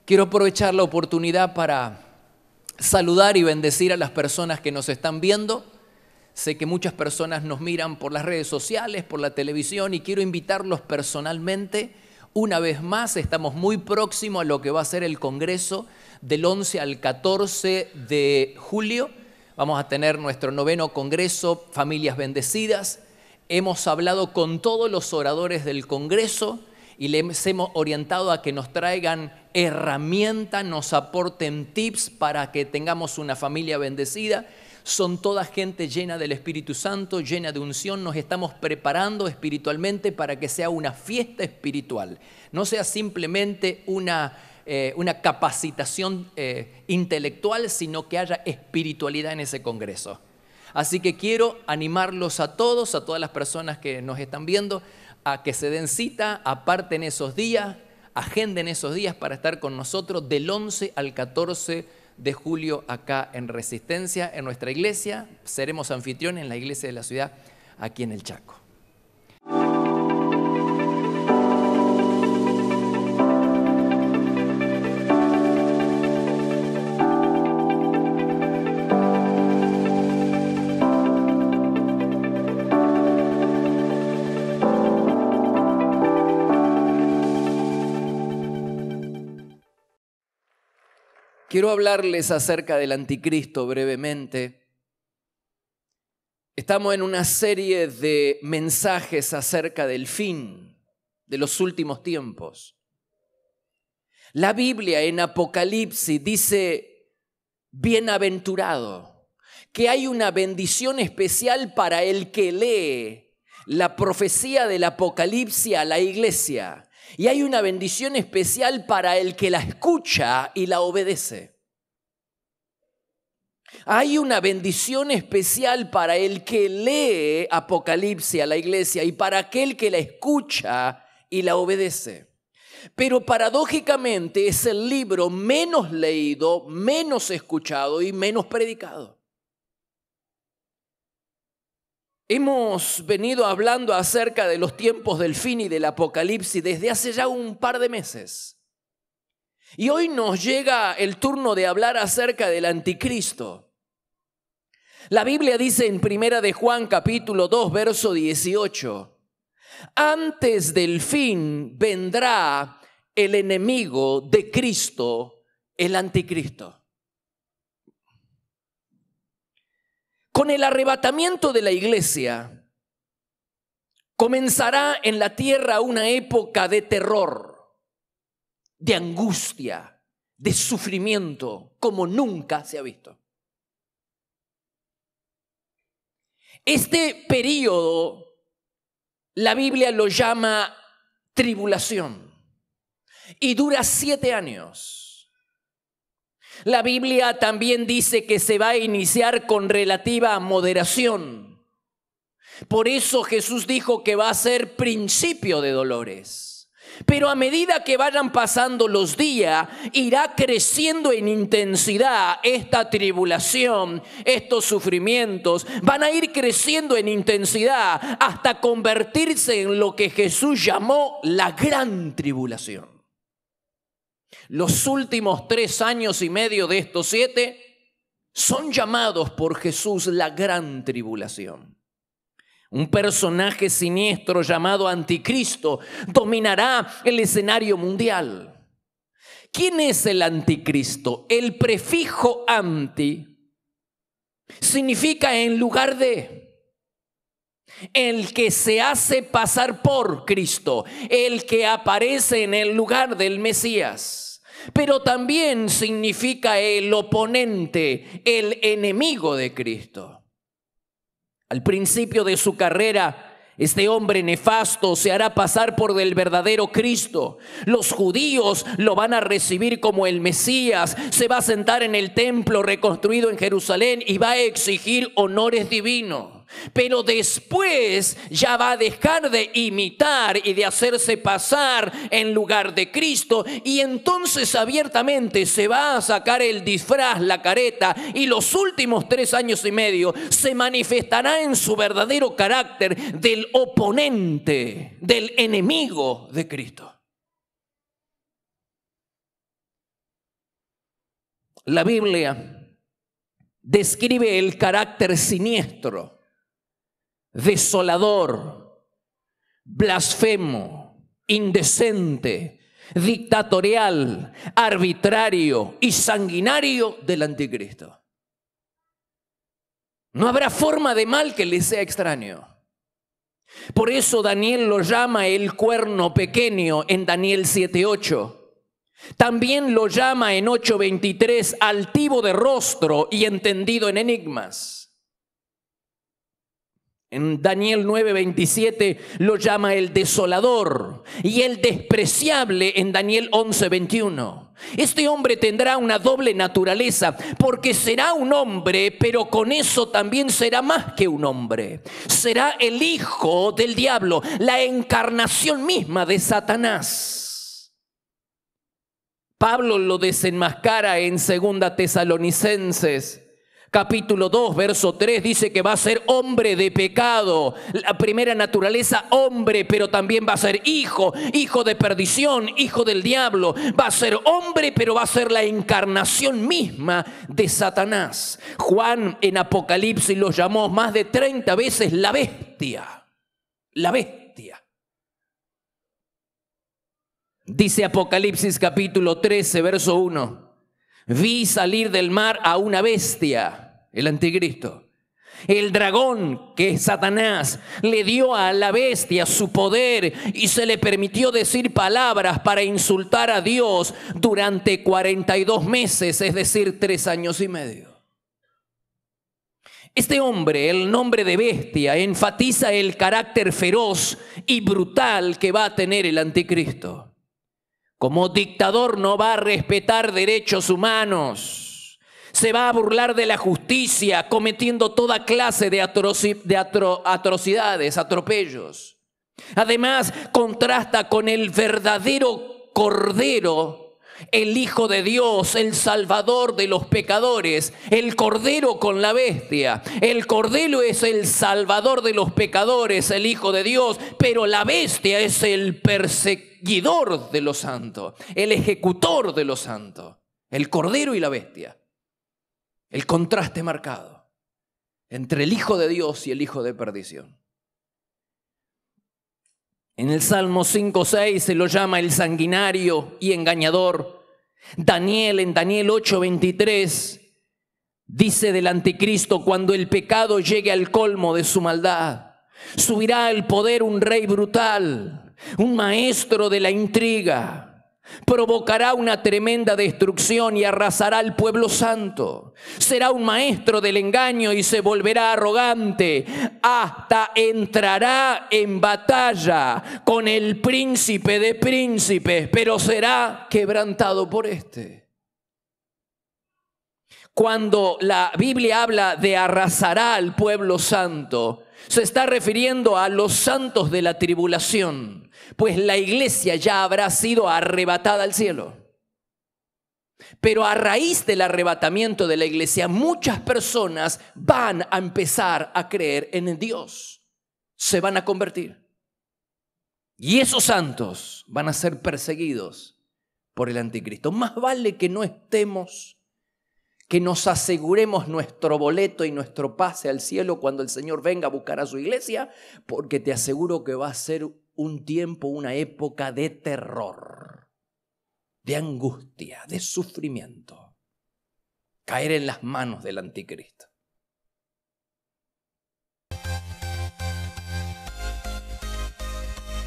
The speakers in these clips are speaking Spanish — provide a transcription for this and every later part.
Quiero aprovechar la oportunidad para saludar y bendecir a las personas que nos están viendo. Sé que muchas personas nos miran por las redes sociales, por la televisión, y quiero invitarlos personalmente. Una vez más, estamos muy próximos a lo que va a ser el Congreso del 11 al 14 de julio. Vamos a tener nuestro 9º Congreso, Familias Bendecidas. Hemos hablado con todos los oradores del Congreso y les hemos orientado a que nos traigan herramientas, nos aporten tips para que tengamos una familia bendecida. Son toda gente llena del Espíritu Santo, llena de unción. Nos estamos preparando espiritualmente para que sea una fiesta espiritual. No sea simplemente una capacitación intelectual, sino que haya espiritualidad en ese congreso. Así que quiero animarlos a todas las personas que nos están viendo, a que se den cita, aparten esos días, agenden esos días para estar con nosotros del 11 al 14 de julio acá en Resistencia, en nuestra iglesia. Seremos anfitriones en la iglesia de la ciudad, aquí en el Chaco. Quiero hablarles acerca del anticristo brevemente. Estamos en una serie de mensajes acerca del fin de los últimos tiempos. La Biblia en Apocalipsis dice, bienaventurado, que hay una bendición especial para el que lee la profecía del Apocalipsis a la iglesia. Y hay una bendición especial para el que la escucha y la obedece. Hay una bendición especial para el que lee Apocalipsis a la iglesia y para aquel que la escucha y la obedece. Pero paradójicamente es el libro menos leído, menos escuchado y menos predicado. Hemos venido hablando acerca de los tiempos del fin y del Apocalipsis desde hace ya un par de meses. Y hoy nos llega el turno de hablar acerca del anticristo. La Biblia dice en 1 de Juan capítulo 2, verso 18, antes del fin vendrá el enemigo de Cristo, el anticristo. Con el arrebatamiento de la iglesia, comenzará en la tierra una época de terror, de angustia, de sufrimiento, como nunca se ha visto. Este periodo, la Biblia lo llama tribulación y dura 7 años. La Biblia también dice que se va a iniciar con relativa moderación. Por eso Jesús dijo que va a ser principio de dolores. Pero a medida que vayan pasando los días, irá creciendo en intensidad esta tribulación, estos sufrimientos. Van a ir creciendo en intensidad hasta convertirse en lo que Jesús llamó la gran tribulación. Los últimos 3 años y medio de estos 7 son llamados por Jesús la gran tribulación. Un personaje siniestro llamado Anticristo dominará el escenario mundial. ¿Quién es el Anticristo? El prefijo anti significa en lugar de. El que se hace pasar por Cristo, el que aparece en el lugar del Mesías. Pero también significa el oponente, el enemigo de Cristo. Al principio de su carrera, este hombre nefasto se hará pasar por el verdadero Cristo. Los judíos lo van a recibir como el Mesías. Se va a sentar en el templo reconstruido en Jerusalén y va a exigir honores divinos. Pero después ya va a dejar de imitar y de hacerse pasar en lugar de Cristo, y entonces abiertamente se va a sacar el disfraz, la careta, y los últimos 3 años y medio se manifestará en su verdadero carácter del oponente, del enemigo de Cristo. La Biblia describe el carácter siniestro, desolador, blasfemo, indecente, dictatorial, arbitrario y sanguinario del anticristo. No habrá forma de mal que le sea extraño. Por eso Daniel lo llama el cuerno pequeño en Daniel 7:8. También lo llama en 8:23 altivo de rostro y entendido en enigmas. En Daniel 9:27 lo llama el desolador y el despreciable en Daniel 11:21. Este hombre tendrá una doble naturaleza, porque será un hombre, pero con eso también será más que un hombre. Será el hijo del diablo, la encarnación misma de Satanás. Pablo lo desenmascara en 2 Tesalonicenses capítulo 2, verso 3, dice que va a ser hombre de pecado. La primera naturaleza, hombre, pero también va a ser hijo, hijo de perdición, hijo del diablo. Va a ser hombre, pero va a ser la encarnación misma de Satanás. Juan en Apocalipsis lo llamó más de 30 veces la bestia. La bestia. Dice Apocalipsis capítulo 13, verso 1. Vi salir del mar a una bestia, el anticristo. El dragón, que es Satanás, le dio a la bestia su poder y se le permitió decir palabras para insultar a Dios durante 42 meses, es decir, 3 años y medio. Este hombre, el nombre de bestia, enfatiza el carácter feroz y brutal que va a tener el anticristo. Como dictador no va a respetar derechos humanos. Se va a burlar de la justicia, cometiendo toda clase de atrocidades, atropellos. Además, contrasta con el verdadero Cordero, el Hijo de Dios, el Salvador de los pecadores. El Cordero con la bestia. El Cordero es el Salvador de los pecadores, el Hijo de Dios, pero la bestia es el perseguidor de los santos, el ejecutor de los santos. El Cordero y la bestia. El contraste marcado entre el Hijo de Dios y el Hijo de perdición. En el Salmo 5:6 se lo llama el sanguinario y engañador. Daniel, en Daniel 8:23, dice del anticristo: cuando el pecado llegue al colmo de su maldad, subirá al poder un rey brutal, un maestro de la intriga. Provocará una tremenda destrucción y arrasará al pueblo santo. Será un maestro del engaño y se volverá arrogante. Hasta entrará en batalla con el príncipe de príncipes, pero será quebrantado por éste. Cuando la Biblia habla de arrasará al pueblo santo, se está refiriendo a los santos de la tribulación, pues la iglesia ya habrá sido arrebatada al cielo. Pero a raíz del arrebatamiento de la iglesia, muchas personas van a empezar a creer en Dios, se van a convertir. Y esos santos van a ser perseguidos por el anticristo. Más vale que no estemos, que nos aseguremos nuestro boleto y nuestro pase al cielo cuando el Señor venga a buscar a su iglesia, porque te aseguro que va a ser un tiempo, una época de terror, de angustia, de sufrimiento. Caer en las manos del anticristo.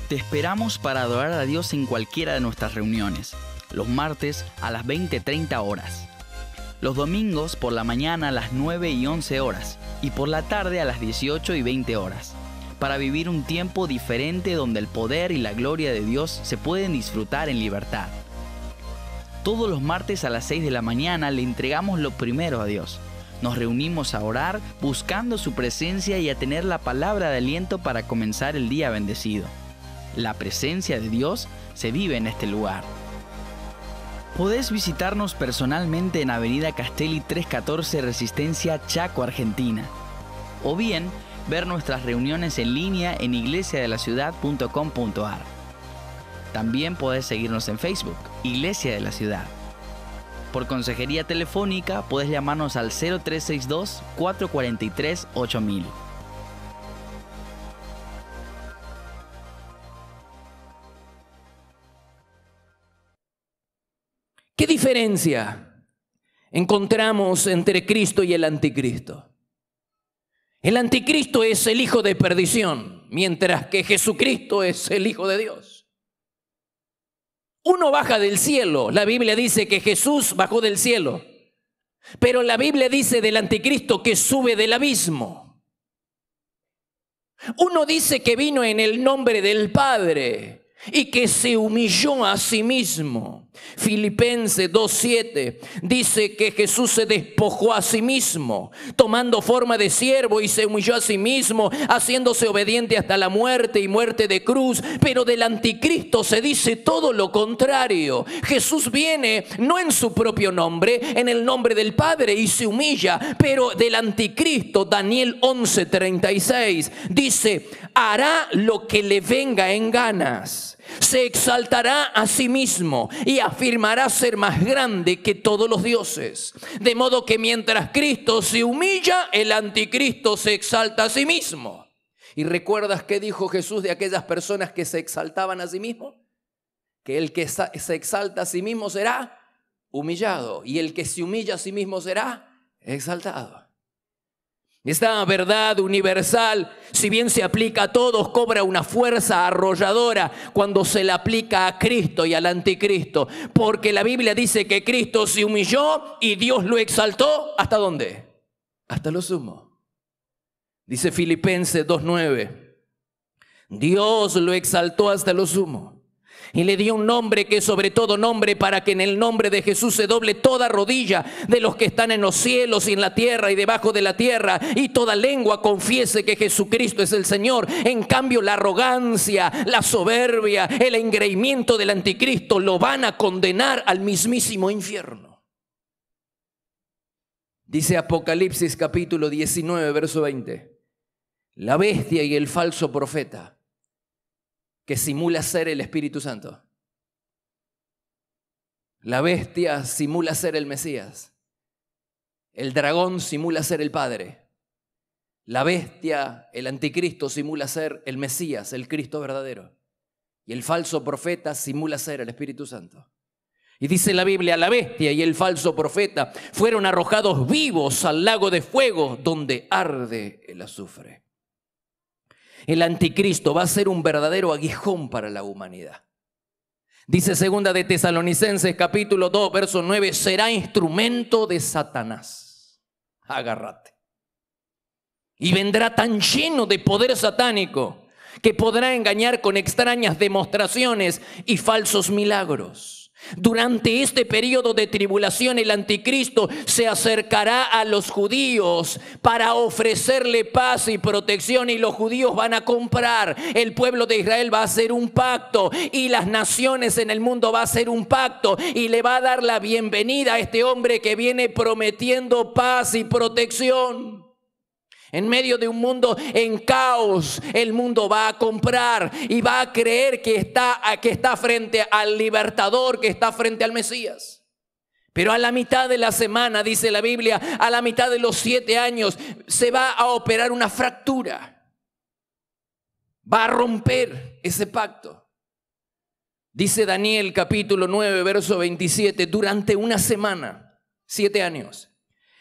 Te esperamos para adorar a Dios en cualquiera de nuestras reuniones, los martes a las 20:30 horas. Los domingos por la mañana a las 9 y 11 horas y por la tarde a las 18 y 20 horas, para vivir un tiempo diferente donde el poder y la gloria de Dios se pueden disfrutar en libertad. Todos los martes a las 6 de la mañana le entregamos lo primero a Dios. Nos reunimos a orar buscando su presencia y a tener la palabra de aliento para comenzar el día bendecido. La presencia de Dios se vive en este lugar. Podés visitarnos personalmente en Avenida Castelli 314, Resistencia, Chaco, Argentina. O bien, ver nuestras reuniones en línea en iglesiadelaciudad.com.ar. También podés seguirnos en Facebook, Iglesia de la Ciudad. Por consejería telefónica podés llamarnos al 0362-443-8000. ¿Qué diferencia encontramos entre Cristo y el anticristo? El anticristo es el hijo de perdición, mientras que Jesucristo es el Hijo de Dios. Uno baja del cielo, la Biblia dice que Jesús bajó del cielo, pero la Biblia dice del anticristo que sube del abismo. Uno dice que vino en el nombre del Padre y que se humilló a sí mismo. Filipenses 2:7 dice que Jesús se despojó a sí mismo, tomando forma de siervo, y se humilló a sí mismo, haciéndose obediente hasta la muerte y muerte de cruz. Pero del anticristo se dice todo lo contrario. Jesús viene no en su propio nombre, en el nombre del Padre, y se humilla. Pero del anticristo, Daniel 11:36 dice: hará lo que le venga en ganas. Se exaltará a sí mismo y afirmará ser más grande que todos los dioses. De modo que mientras Cristo se humilla, el anticristo se exalta a sí mismo. ¿Y recuerdas qué dijo Jesús de aquellas personas que se exaltaban a sí mismos? Que el que se exalta a sí mismo será humillado, y el que se humilla a sí mismo será exaltado. Esta verdad universal, si bien se aplica a todos, cobra una fuerza arrolladora cuando se la aplica a Cristo y al anticristo. Porque la Biblia dice que Cristo se humilló y Dios lo exaltó. ¿Hasta dónde? Hasta lo sumo. Dice Filipenses 2:9. Dios lo exaltó hasta lo sumo y le dio un nombre que es sobre todo nombre, para que en el nombre de Jesús se doble toda rodilla de los que están en los cielos y en la tierra y debajo de la tierra, y toda lengua confiese que Jesucristo es el Señor. En cambio, la arrogancia, la soberbia, el engreimiento del anticristo lo van a condenar al mismísimo infierno. Dice Apocalipsis capítulo 19, verso 20. La bestia y el falso profeta, que simula ser el Espíritu Santo. La bestia simula ser el Mesías. El dragón simula ser el Padre. La bestia, el anticristo, simula ser el Mesías, el Cristo verdadero. Y el falso profeta simula ser el Espíritu Santo. Y dice la Biblia: la bestia y el falso profeta fueron arrojados vivos al lago de fuego, donde arde el azufre. El anticristo va a ser un verdadero aguijón para la humanidad. Dice segunda de Tesalonicenses capítulo 2, verso 9: será instrumento de Satanás. Agárrate. Y vendrá tan lleno de poder satánico que podrá engañar con extrañas demostraciones y falsos milagros. Durante este periodo de tribulación, el anticristo se acercará a los judíos para ofrecerle paz y protección, y los judíos van a comprar. El pueblo de Israel va a hacer un pacto, y las naciones en el mundo va a hacer un pacto, y le va a dar la bienvenida a este hombre que viene prometiendo paz y protección. En medio de un mundo en caos, el mundo va a comprar y va a creer que está frente al libertador, que está frente al Mesías. Pero a la mitad de la semana, dice la Biblia, a la mitad de los 7 años, se va a operar una fractura. Va a romper ese pacto. Dice Daniel capítulo 9, verso 27, durante una semana, 7 años.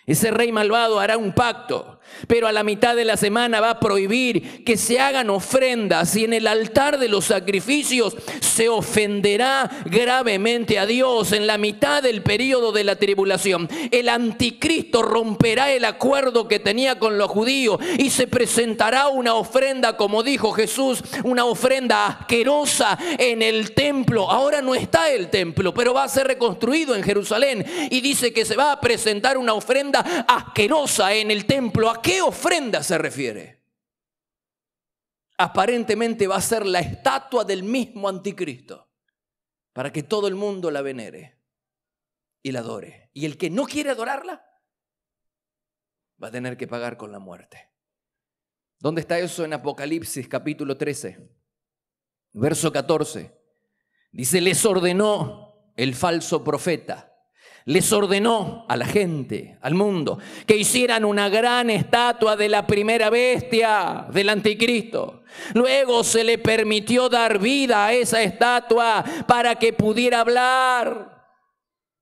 Ese rey malvado hará un pacto, pero a la mitad de la semana va a prohibir que se hagan ofrendas, y en el altar de los sacrificios se ofenderá gravemente a Dios. En la mitad del periodo de la tribulación, el anticristo romperá el acuerdo que tenía con los judíos y se presentará una ofrenda, como dijo Jesús, una ofrenda asquerosa en el templo. Ahora no está el templo, pero va a ser reconstruido en Jerusalén, y dice que se va a presentar una ofrenda asquerosa en el templo. ¿A qué ofrenda se refiere? Aparentemente va a ser la estatua del mismo anticristo, para que todo el mundo la venere y la adore. Y el que no quiere adorarla va a tener que pagar con la muerte. ¿Dónde está eso? En Apocalipsis capítulo 13, verso 14. Dice: les ordenó el falso profeta les ordenó a la gente, al mundo, que hicieran una gran estatua de la primera bestia, del anticristo. Luego se le permitió dar vida a esa estatua para que pudiera hablar.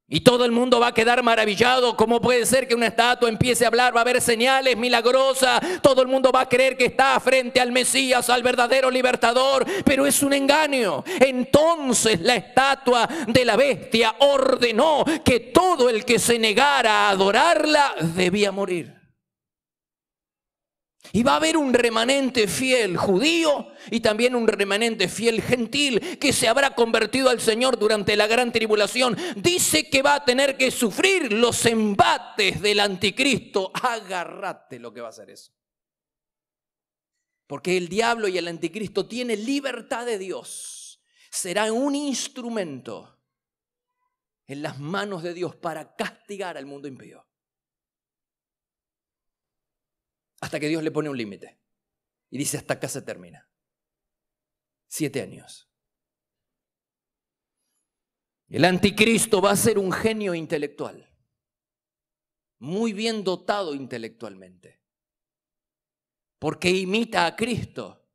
Y todo el mundo va a quedar maravillado. ¿Cómo puede ser que una estatua empiece a hablar? Va a haber señales milagrosas. Todo el mundo va a creer que está frente al Mesías, al verdadero libertador. Pero es un engaño. Entonces la estatua de la bestia ordenó que todo el que se negara a adorarla debía morir. Y va a haber un remanente fiel judío y también un remanente fiel gentil que se habrá convertido al Señor durante la gran tribulación. Dice que va a tener que sufrir los embates del anticristo. Agárrate lo que va a hacer eso. Porque el diablo y el anticristo tienen libertad de Dios. Será un instrumento en las manos de Dios para castigar al mundo impío. Hasta que Dios le pone un límite. Y dice, hasta acá se termina. 7 años. El anticristo va a ser un genio intelectual. Muy bien dotado intelectualmente. Porque imita a Cristo.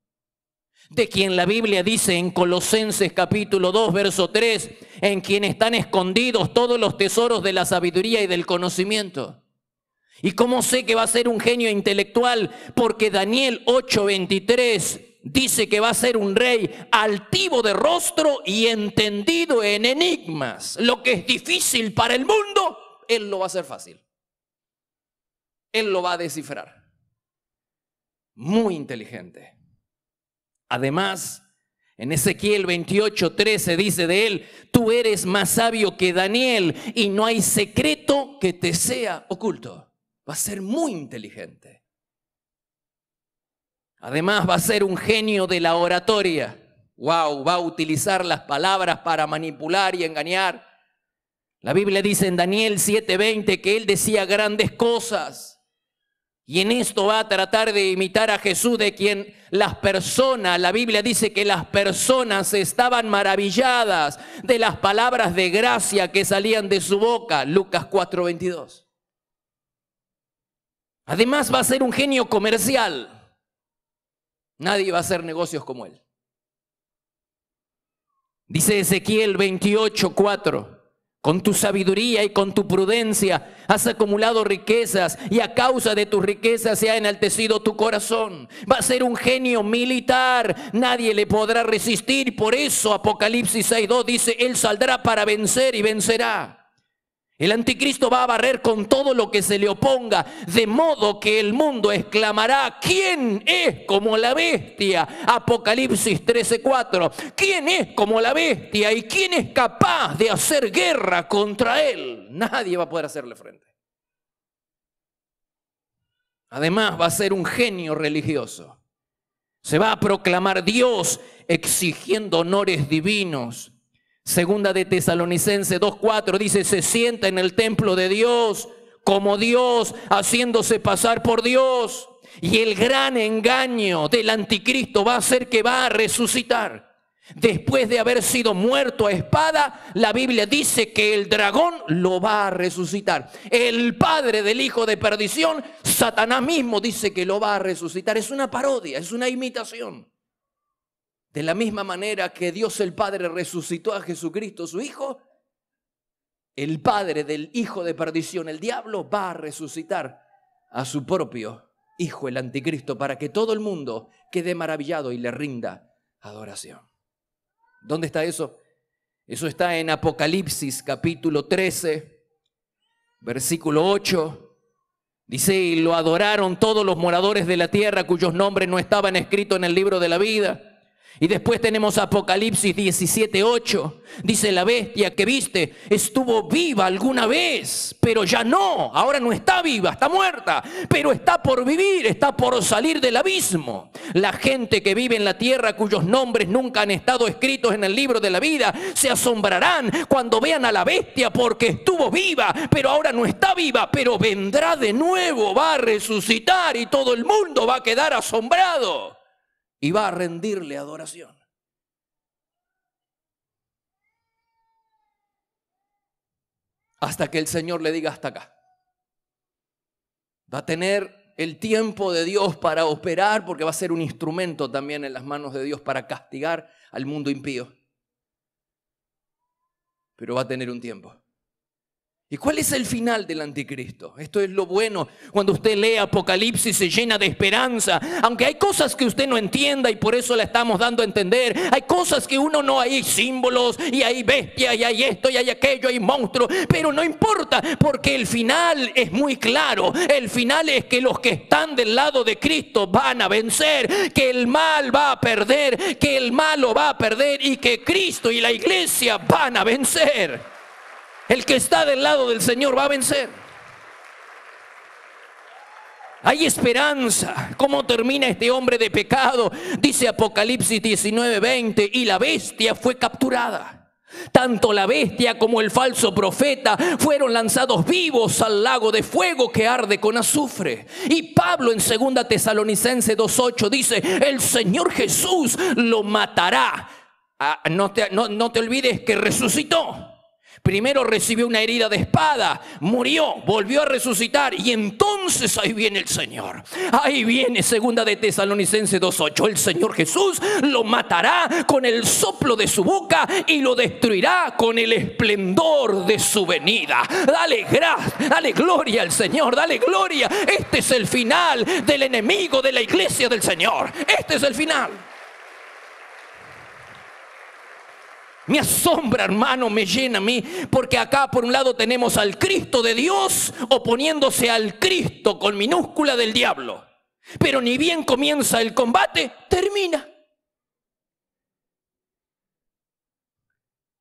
De quien la Biblia dice en Colosenses capítulo 2, verso 3, en quien están escondidos todos los tesoros de la sabiduría y del conocimiento. ¿Y cómo sé que va a ser un genio intelectual? Porque Daniel 8:23 dice que va a ser un rey altivo de rostro y entendido en enigmas. Lo que es difícil para el mundo, él lo va a hacer fácil. Él lo va a descifrar. Muy inteligente. Además, en Ezequiel 28:13 dice de él, tú eres más sabio que Daniel y no hay secreto que te sea oculto. Va a ser muy inteligente. Además va a ser un genio de la oratoria. Wow, va a utilizar las palabras para manipular y engañar. La Biblia dice en Daniel 7:20 que él decía grandes cosas. Y en esto va a tratar de imitar a Jesús, de quien las personas, la Biblia dice que las personas estaban maravilladas de las palabras de gracia que salían de su boca. Lucas 4:22. Además va a ser un genio comercial. Nadie va a hacer negocios como él. Dice Ezequiel 28:4. Con tu sabiduría y con tu prudencia has acumulado riquezas y a causa de tus riquezas se ha enaltecido tu corazón. Va a ser un genio militar. Nadie le podrá resistir. Por eso Apocalipsis 6:2 dice, él saldrá para vencer y vencerá. El anticristo va a barrer con todo lo que se le oponga, de modo que el mundo exclamará, ¿quién es como la bestia? Apocalipsis 13:4. ¿Quién es como la bestia y quién es capaz de hacer guerra contra él? Nadie va a poder hacerle frente. Además va a ser un genio religioso. Se va a proclamar Dios exigiendo honores divinos. Segunda de Tesalonicenses 2:4 dice, se sienta en el templo de Dios como Dios, haciéndose pasar por Dios. Y el gran engaño del anticristo va a ser que va a resucitar. Después de haber sido muerto a espada, la Biblia dice que el dragón lo va a resucitar. El padre del hijo de perdición, Satanás mismo, dice que lo va a resucitar. Es una parodia, es una imitación. De la misma manera que Dios el Padre resucitó a Jesucristo, su Hijo, el padre del hijo de perdición, el diablo, va a resucitar a su propio hijo, el anticristo, para que todo el mundo quede maravillado y le rinda adoración. ¿Dónde está eso? Eso está en Apocalipsis capítulo 13, versículo 8. Dice, y lo adoraron todos los moradores de la tierra cuyos nombres no estaban escritos en el libro de la vida. Y después tenemos Apocalipsis 17:8. Dice, la bestia que viste estuvo viva alguna vez, pero ya no, ahora no está viva, está muerta, pero está por vivir, está por salir del abismo. La gente que vive en la tierra cuyos nombres nunca han estado escritos en el libro de la vida, se asombrarán cuando vean a la bestia porque estuvo viva, pero ahora no está viva, pero vendrá de nuevo, va a resucitar y todo el mundo va a quedar asombrado. Y va a rendirle adoración. hasta que el Señor le diga hasta acá. Va a tener el tiempo de Dios para operar, porque va a ser un instrumento también en las manos de Dios para castigar al mundo impío. Pero va a tener un tiempo. ¿Y cuál es el final del anticristo? Esto es lo bueno. Cuando usted lee Apocalipsis se llena de esperanza. Aunque hay cosas que usted no entienda y por eso la estamos dando a entender. Hay cosas que uno no, hay símbolos y hay bestias y hay esto y hay aquello, hay monstruos. Pero no importa, porque el final es muy claro. El final es que los que están del lado de Cristo van a vencer. Que el mal va a perder, que el malo va a perder y que Cristo y la iglesia van a vencer. El que está del lado del Señor va a vencer. Hay esperanza. ¿Cómo termina este hombre de pecado? Dice Apocalipsis 19:20, y la bestia fue capturada. Tanto la bestia como el falso profeta fueron lanzados vivos al lago de fuego que arde con azufre. Y Pablo en 2 Tesalonicenses 2:8 dice, el Señor Jesús lo matará. No te olvides que resucitó. Primero recibió una herida de espada, murió, volvió a resucitar y entonces ahí viene el Señor. Ahí viene 2 de Tesalonicenses 2:8. El Señor Jesús lo matará con el soplo de su boca y lo destruirá con el esplendor de su venida. Dale gloria al Señor, dale gloria. Este es el final del enemigo de la iglesia del Señor. Este es el final. Me asombra, hermano, me llena a mí, porque acá por un lado tenemos al Cristo de Dios oponiéndose al Cristo con minúscula del diablo. Pero ni bien comienza el combate, termina.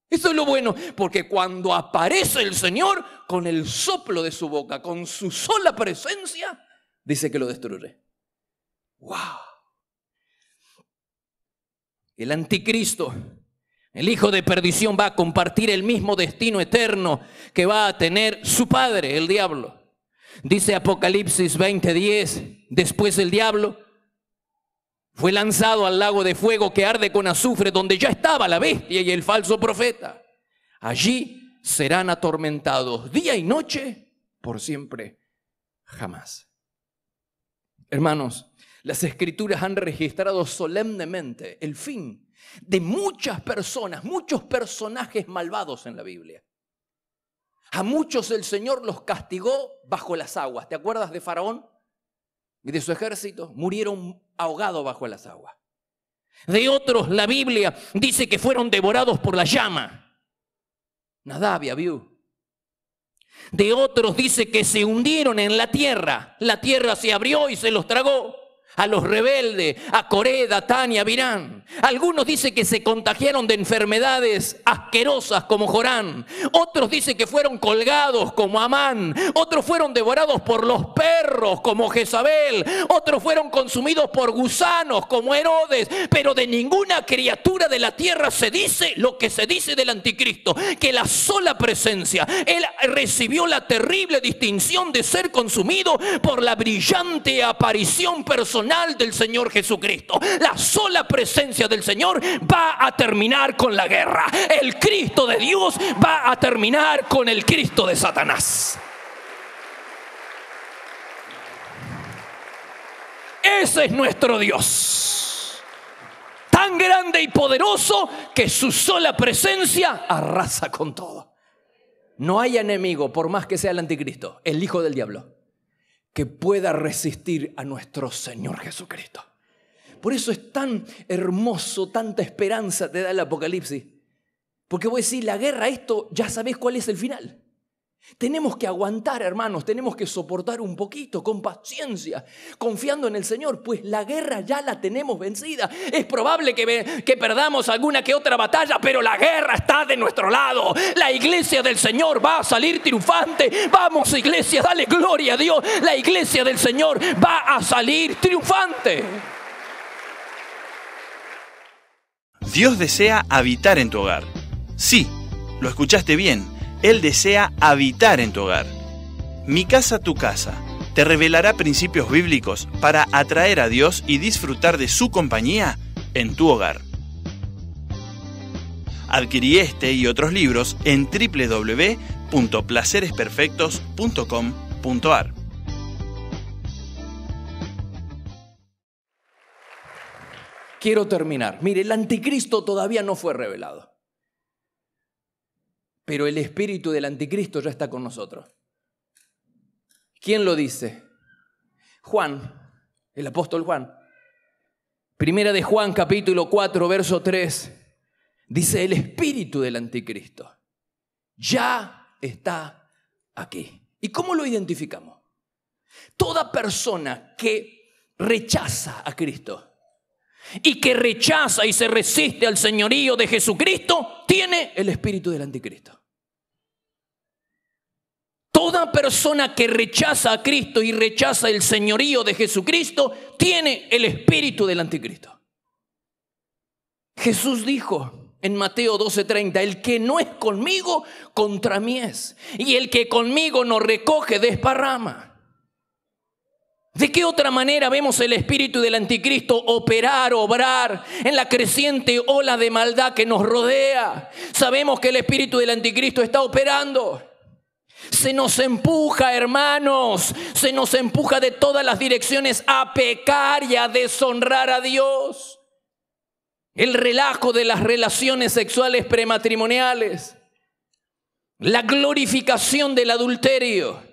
Eso es lo bueno, porque cuando aparece el Señor, con el soplo de su boca, con su sola presencia, dice que lo destruye. ¡Wow! El anticristo, el hijo de perdición, va a compartir el mismo destino eterno que va a tener su padre, el diablo. Dice Apocalipsis 20:10, después el diablo fue lanzado al lago de fuego que arde con azufre, donde ya estaba la bestia y el falso profeta. Allí serán atormentados día y noche por siempre, jamás. Hermanos, las Escrituras han registrado solemnemente el fin de muchas personas, muchos personajes malvados en la Biblia. A muchos el Señor los castigó bajo las aguas. ¿Te acuerdas de Faraón y de su ejército? Murieron ahogados bajo las aguas. De otros la Biblia dice que fueron devorados por la llama. Nadab y Abiú. De otros dice que se hundieron en la tierra. La tierra se abrió y se los tragó. A los rebeldes, a Coré, Datán y Abirán. Algunos dicen que se contagiaron de enfermedades asquerosas como Jorán. Otros dicen que fueron colgados como Amán. Otros fueron devorados por los perros como Jezabel. Otros fueron consumidos por gusanos como Herodes. Pero de ninguna criatura de la tierra se dice lo que se dice del anticristo, que la sola presencia, él recibió la terrible distinción de ser consumido por la brillante aparición personal del Señor Jesucristo. La sola presencia del Señor va a terminar con la guerra. El Cristo de Dios va a terminar con el Cristo de Satanás. Ese es nuestro Dios, tan grande y poderoso que su sola presencia arrasa con todo. No hay enemigo, por más que sea el anticristo, el hijo del diablo, que pueda resistir a nuestro Señor Jesucristo. Por eso es tan hermoso, tanta esperanza te da el Apocalipsis. Porque vos decís, la guerra, esto ya sabés cuál es el final. Tenemos que aguantar, hermanos, tenemos que soportar un poquito, con paciencia, confiando en el Señor, pues la guerra ya la tenemos vencida. Es probable que perdamos alguna que otra batalla, pero la guerra está de nuestro lado. La iglesia del Señor va a salir triunfante. Vamos, iglesia, dale gloria a Dios. La iglesia del Señor va a salir triunfante. Dios desea habitar en tu hogar. Sí, lo escuchaste bien. Él desea habitar en tu hogar. Mi casa, tu casa, te revelará principios bíblicos para atraer a Dios y disfrutar de su compañía en tu hogar. Adquirí este y otros libros en www.tuhogar.org. www.placeresperfectos.com.ar. Quiero terminar. Mire, el anticristo todavía no fue revelado. Pero el espíritu del anticristo ya está con nosotros. ¿Quién lo dice? Juan, el apóstol Juan. Primera de Juan, capítulo 4, verso 3. Dice, el espíritu del anticristo ya está aquí. ¿Y cómo lo identificamos? Toda persona que rechaza a Cristo y que rechaza y se resiste al señorío de Jesucristo, tiene el espíritu del anticristo. Toda persona que rechaza a Cristo y rechaza el señorío de Jesucristo, tiene el espíritu del anticristo. Jesús dijo en Mateo 12:30, el que no es conmigo, contra mí es. Y el que conmigo no recoge, desparrama. ¿De qué otra manera vemos el espíritu del anticristo obrar en la creciente ola de maldad que nos rodea? Sabemos que el espíritu del anticristo está operando. Se nos empuja, hermanos, se nos empuja de todas las direcciones a pecar y a deshonrar a Dios. El relajo de las relaciones sexuales prematrimoniales, la glorificación del adulterio,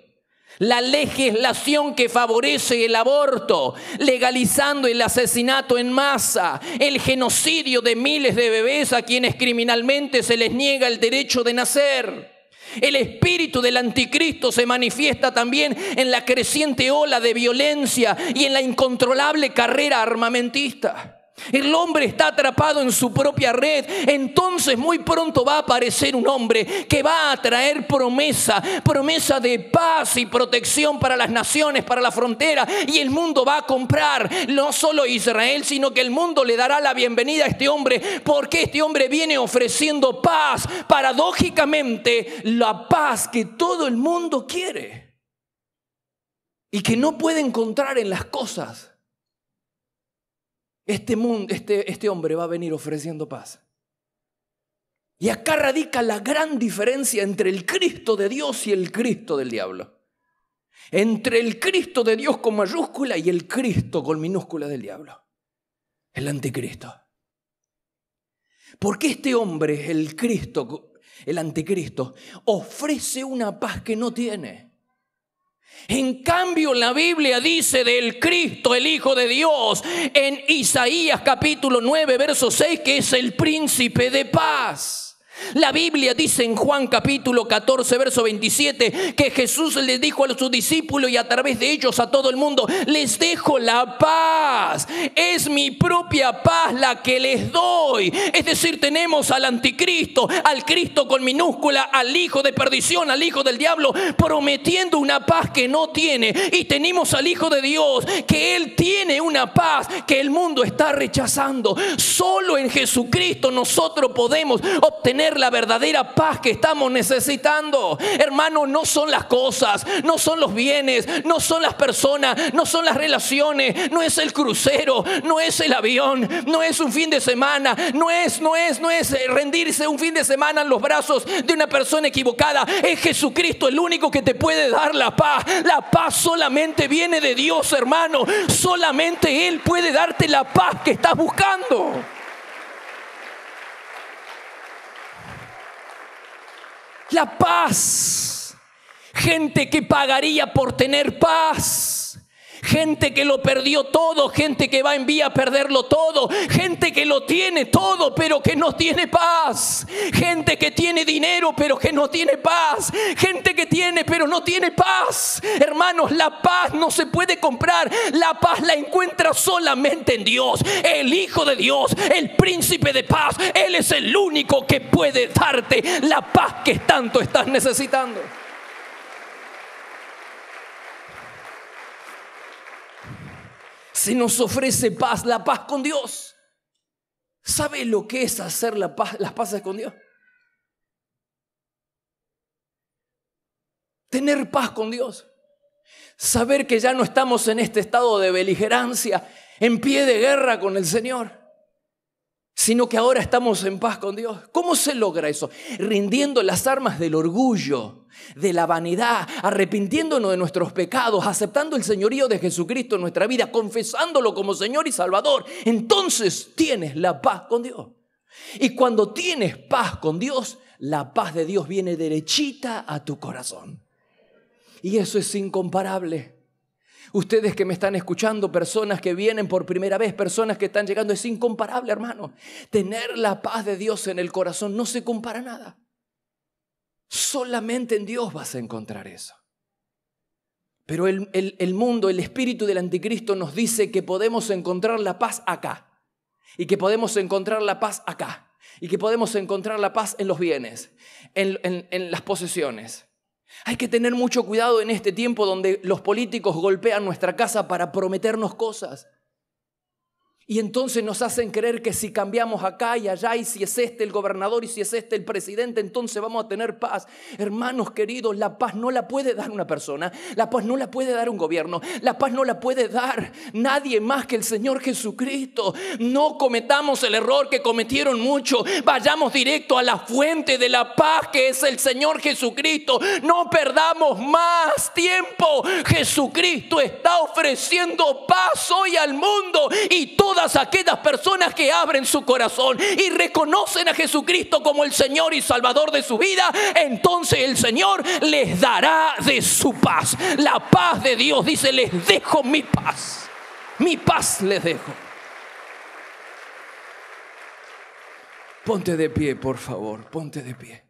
la legislación que favorece el aborto, legalizando el asesinato en masa, el genocidio de miles de bebés a quienes criminalmente se les niega el derecho de nacer. El espíritu del anticristo se manifiesta también en la creciente ola de violencia y en la incontrolable carrera armamentista. El hombre está atrapado en su propia red. Entonces muy pronto va a aparecer un hombre que va a traer promesa de paz y protección para las naciones, para la frontera. Y el mundo va a comprar, no solo Israel, sino que el mundo le dará la bienvenida a este hombre, porque este hombre viene ofreciendo paz. Paradójicamente, la paz que todo el mundo quiere y que no puede encontrar en las cosas. Este hombre va a venir ofreciendo paz. Y acá radica la gran diferencia entre el Cristo de Dios y el Cristo del diablo. Entre el Cristo de Dios con mayúscula y el Cristo con minúscula del diablo. El anticristo. Porque este hombre, el Cristo, el anticristo, ofrece una paz que no tiene. En cambio, la Biblia dice del Cristo, el Hijo de Dios, en Isaías capítulo 9, verso 6, que es el príncipe de paz. La Biblia dice en Juan capítulo 14, verso 27, que Jesús les dijo a sus discípulos y a través de ellos a todo el mundo: les dejo la paz, es mi propia paz la que les doy. Es decir, tenemos al anticristo, al Cristo con minúscula, al hijo de perdición, al hijo del diablo, prometiendo una paz que no tiene. Y tenemos al Hijo de Dios, que Él tiene una paz que el mundo está rechazando. Solo en Jesucristo nosotros podemos obtener la verdadera paz que estamos necesitando. Hermano, no son las cosas, no son los bienes, no son las personas, no son las relaciones, no es el crucero, no es el avión, no es un fin de semana, no es rendirse un fin de semana en los brazos de una persona equivocada. Es Jesucristo el único que te puede dar la paz. La paz solamente viene de Dios, hermano. Solamente Él puede darte la paz que estás buscando. La paz. Gente que pagaría por tener paz. Gente que lo perdió todo, gente que va en vía a perderlo todo, gente que lo tiene todo pero que no tiene paz, gente que tiene dinero pero que no tiene paz, gente que tiene pero no tiene paz. Hermanos, la paz no se puede comprar, la paz la encuentras solamente en Dios, el Hijo de Dios, el príncipe de paz. Él es el único que puede darte la paz que tanto estás necesitando. Se nos ofrece paz, la paz con Dios. ¿Sabe lo que es hacer las paces con Dios? Tener paz con Dios. Saber que ya no estamos en este estado de beligerancia, en pie de guerra con el Señor. sino que ahora estamos en paz con Dios. ¿Cómo se logra eso? Rindiendo las armas del orgullo, de la vanidad, arrepintiéndonos de nuestros pecados, aceptando el señorío de Jesucristo en nuestra vida, confesándolo como Señor y Salvador. Entonces tienes la paz con Dios. Y cuando tienes paz con Dios, la paz de Dios viene derechita a tu corazón. Y eso es incomparable. Ustedes que me están escuchando, personas que vienen por primera vez, personas que están llegando, es incomparable, hermano. Tener la paz de Dios en el corazón no se compara a nada. Solamente en Dios vas a encontrar eso. Pero el mundo, el espíritu del anticristo nos dice que podemos encontrar la paz acá. Y que podemos encontrar la paz acá. Y que podemos encontrar la paz en los bienes, en las posesiones. Hay que tener mucho cuidado en este tiempo donde los políticos golpean nuestra casa para prometernos cosas. Y entonces nos hacen creer que si cambiamos acá y allá, y si es este el gobernador y si es este el presidente, entonces vamos a tener paz. Hermanos queridos, la paz no la puede dar una persona, la paz no la puede dar un gobierno, la paz no la puede dar nadie más que el Señor Jesucristo. No cometamos el error que cometieron muchos, vayamos directo a la fuente de la paz que es el Señor Jesucristo. No perdamos más tiempo. Jesucristo está ofreciendo paz hoy al mundo, y todas aquellas personas que abren su corazón y reconocen a Jesucristo como el Señor y Salvador de su vida, entonces el Señor les dará de su paz. La paz de Dios dice: les dejo mi paz les dejo. Ponte de pie, por favor, ponte de pie.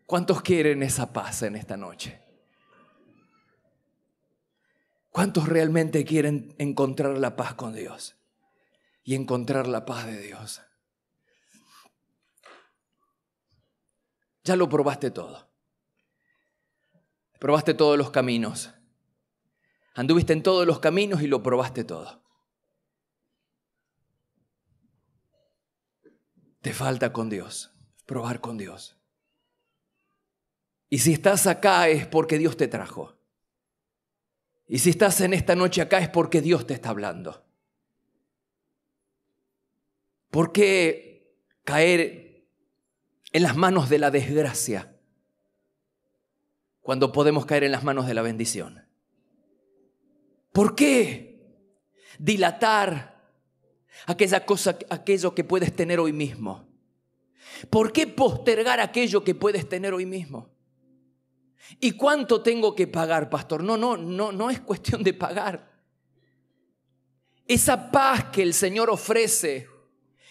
¿Cuántos quieren esa paz en esta noche? ¿Cuántos realmente quieren encontrar la paz con Dios y encontrar la paz de Dios? Ya lo probaste todo. Probaste todos los caminos. Anduviste en todos los caminos y lo probaste todo. Te falta con Dios, probar con Dios. Y si estás acá es porque Dios te trajo. Y si estás en esta noche acá es porque Dios te está hablando. ¿Por qué caer en las manos de la desgracia cuando podemos caer en las manos de la bendición? ¿Por qué dilatar aquello que puedes tener hoy mismo? ¿Por qué postergar aquello que puedes tener hoy mismo? ¿Y cuánto tengo que pagar, pastor? No es cuestión de pagar. Esa paz que el Señor ofrece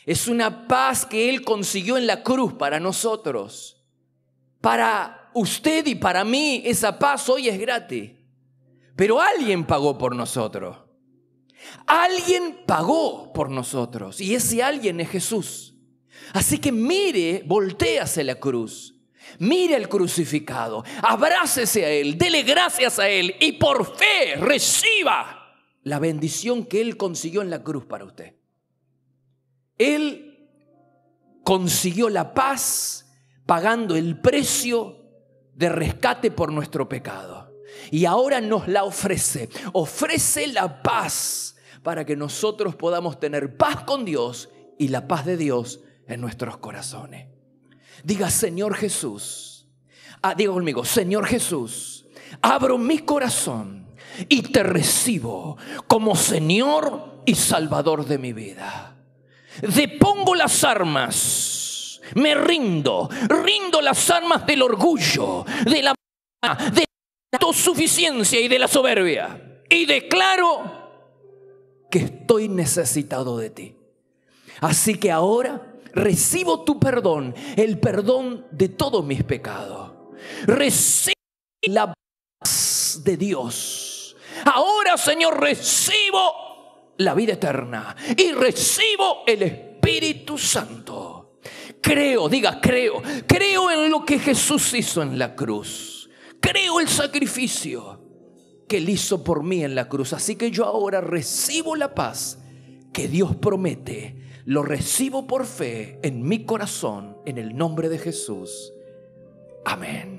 es una paz que Él consiguió en la cruz para nosotros. Para usted y para mí esa paz hoy es gratis. Pero alguien pagó por nosotros. Alguien pagó por nosotros. Y ese alguien es Jesús. Así que mire, voltea hacia la cruz. Mire al crucificado, abrácese a Él, dele gracias a Él y por fe reciba la bendición que Él consiguió en la cruz para usted. Él consiguió la paz pagando el precio de rescate por nuestro pecado. Y ahora nos la ofrece la paz para que nosotros podamos tener paz con Dios y la paz de Dios en nuestros corazones. Diga: Señor Jesús, diga conmigo: Señor Jesús, abro mi corazón y te recibo como Señor y Salvador de mi vida. Depongo las armas, me rindo las armas del orgullo, de la autosuficiencia y de la soberbia, y declaro que estoy necesitado de ti. Así que ahora recibo tu perdón, el perdón de todos mis pecados. Recibo la paz de Dios. Ahora, Señor, recibo la vida eterna y recibo el Espíritu Santo. Creo, diga creo en lo que Jesús hizo en la cruz. Creo el sacrificio que Él hizo por mí en la cruz. Así que yo ahora recibo la paz que Dios promete. Lo recibo por fe en mi corazón, en el nombre de Jesús. Amén.